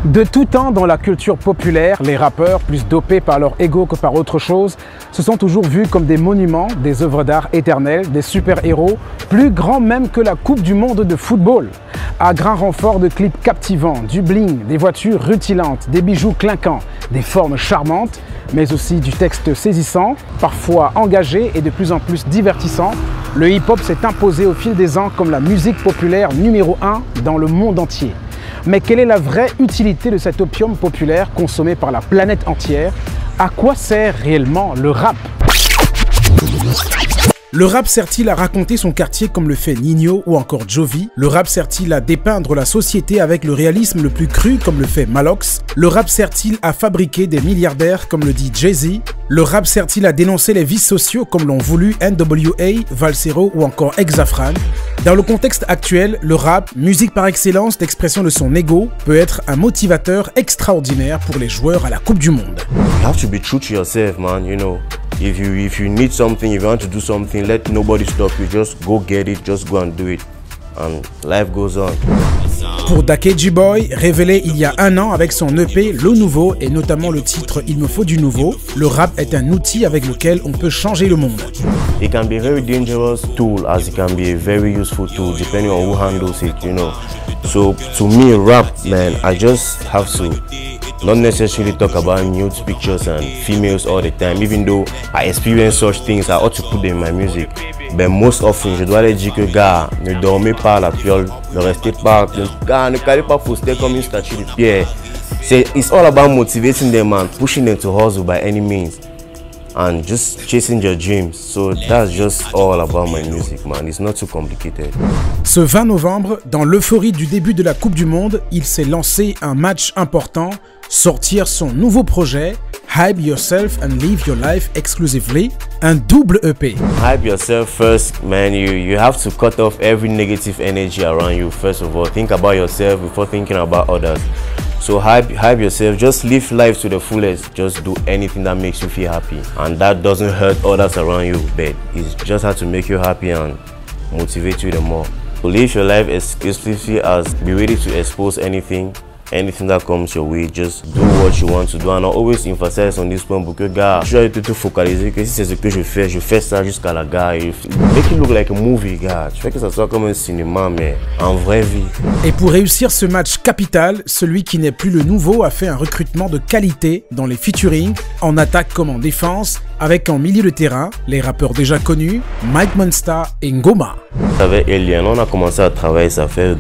De tout temps dans la culture populaire, les rappeurs, plus dopés par leur ego que par autre chose, se sont toujours vus comme des monuments, des œuvres d'art éternelles, des super-héros, plus grands même que la Coupe du Monde de football. À grand renfort de clips captivants, du bling, des voitures rutilantes, des bijoux clinquants, des formes charmantes, mais aussi du texte saisissant, parfois engagé et de plus en plus divertissant, le hip-hop s'est imposé au fil des ans comme la musique populaire numéro 1 dans le monde entier. Mais quelle est la vraie utilité de cet opium populaire consommé par la planète entière? À quoi sert réellement le rap? Le rap sert-il à raconter son quartier comme le fait Ninho ou encore Jovi? Le rap sert-il à dépeindre la société avec le réalisme le plus cru comme le fait Malox? Le rap sert-il à fabriquer des milliardaires comme le dit Jay-Z? Le rap sert-il à dénoncer les vices sociaux comme l'ont voulu NWA, Valsero ou encore Exafran? Dans le contexte actuel, le rap, musique par excellence d'expression de son ego, peut être un motivateur extraordinaire pour les joueurs à la Coupe du Monde. You have to be true to yourself, man, you know. If you need something, if you want to do something, let nobody stop you. Just go get it, just go and do it. And life goes on. Pour Dakeji Boy, révélé il y a un an avec son EP Le Nouveau et notamment le titre Il me faut du nouveau, le rap est un outil avec lequel on peut changer le monde. It can be a very dangerous tool as it can be a very useful tool depending on who handles it, you know. So to me, rap, man, I just have to not necessarily talk about nude pictures and females all the time, even though I experience such things, I ought to put them in my music. But most often, je dois leur dire que gars, ne dormez pas à la fiole, ne restez pas, gars, ne calez pas poster comme une statue de pierre. It's all about motivating them and pushing them to hustle by any means and just chasing your dreams. So that's just all about my music, man. It's not too complicated. Ce 20 novembre, dans l'euphorie du début de la Coupe du Monde, il s'est lancé un match important, sortir son nouveau projet, Hype Yourself and Live Your Life Exclusively, un double EP. Hype yourself first, man. You have to cut off every negative energy around you. First of all, think about yourself before thinking about others. So hype yourself, just live life to the fullest. Just do anything that makes you feel happy. And that doesn't hurt others around you, but it just has to make you happy and motivate you the more. So live your life exclusively as be ready to expose anything that comes your way. Just do what you want to do. And I always emphasize on this point because gars, je dois te focaliser que si c'est ce que je fais ça jusqu'à la gare. Make it look like a movie, gars. Tu fais que ça soit comme un cinéma, mais en vraie vie. Et pour réussir ce match capital, celui qui n'est plus le nouveau a fait un recrutement de qualité dans les featuring, en attaque comme en défense, avec en milieu de terrain les rappeurs déjà connus, Mike Monsta et Ngoma. Avec Elian, on a commencé à travailler, ça fait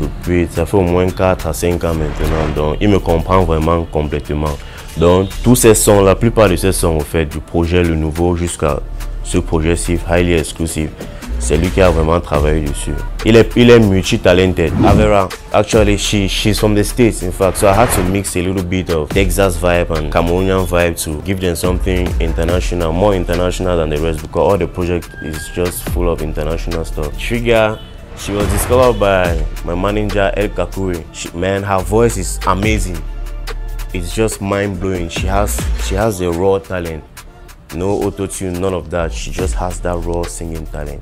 au moins 4 à 5 ans maintenant, donc il me comprend vraiment complètement. Donc tous ces sons, la plupart de ces sons, au fait, du projet Le Nouveau jusqu'à ce projet Highly Exclusive, c'est lui qui a vraiment travaillé dessus. Il est multi-talented. Avera, actually, she's from the States, in fact, so I had to mix a little bit of Texas vibe and Cameroonian vibe to give them something international, more international than the rest, because all the project is just full of international stuff. Trigger, she was discovered by my manager El Kakuri. Man, her voice is amazing. It's just mind-blowing. She has a raw talent. No auto-tune, none of that. She just has that raw singing talent.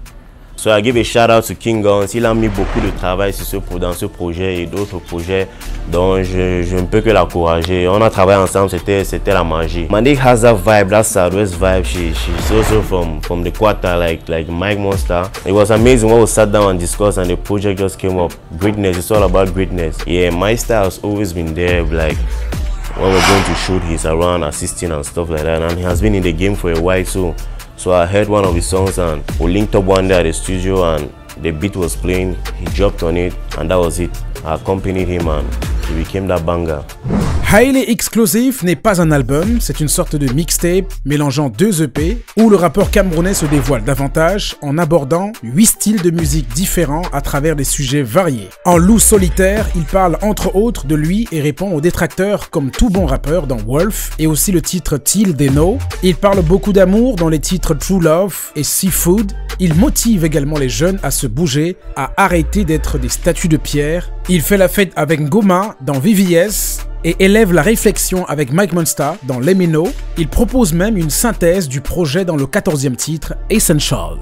So I give a shout out to King Guns. Il a mis beaucoup de travail dans ce projet et d'autres projets dont je ne peux que l'encourager. On a travaillé ensemble, c'était la magie. Mandik has that vibe, that Southwest vibe. She's also from the quarter, like Mike Monsta. It was amazing when we sat down and discussed and the project just came up. Greatness, it's all about greatness. Yeah, my style has always been there, like when we're going to shoot, he's around assisting and stuff like that. And he has been in the game for a while too. So I heard one of his songs and we linked up one day at the studio and the beat was playing, he dropped on it and that was it. I accompanied him and he became that banger. Highly Exclusive n'est pas un album, c'est une sorte de mixtape mélangeant 2 EP où le rappeur camerounais se dévoile davantage en abordant 8 styles de musique différents à travers des sujets variés. En loup solitaire, il parle entre autres de lui et répond aux détracteurs comme tout bon rappeur dans Wolf et aussi le titre Till They Know. Il parle beaucoup d'amour dans les titres True Love et Seafood. Il motive également les jeunes à se bouger, à arrêter d'être des statues de pierre. Il fait la fête avec Ngoma dans VVS et élève la réflexion avec Mike Monsta dans Let Me Know. Il propose même une synthèse du projet dans le 14e titre, Essential.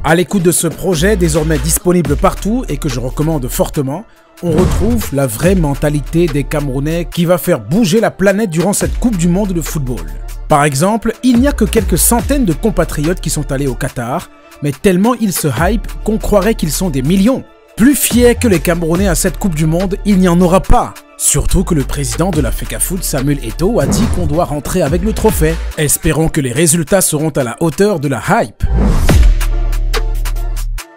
À l'écoute de ce projet désormais disponible partout et que je recommande fortement, on retrouve la vraie mentalité des Camerounais qui va faire bouger la planète durant cette Coupe du Monde de football. Par exemple, il n'y a que quelques centaines de compatriotes qui sont allés au Qatar, mais tellement ils se hype qu'on croirait qu'ils sont des millions. Plus fiers que les Camerounais à cette Coupe du Monde, il n'y en aura pas. Surtout que le président de la FECAFOOT, Samuel Eto'o, a dit qu'on doit rentrer avec le trophée. Espérons que les résultats seront à la hauteur de la hype.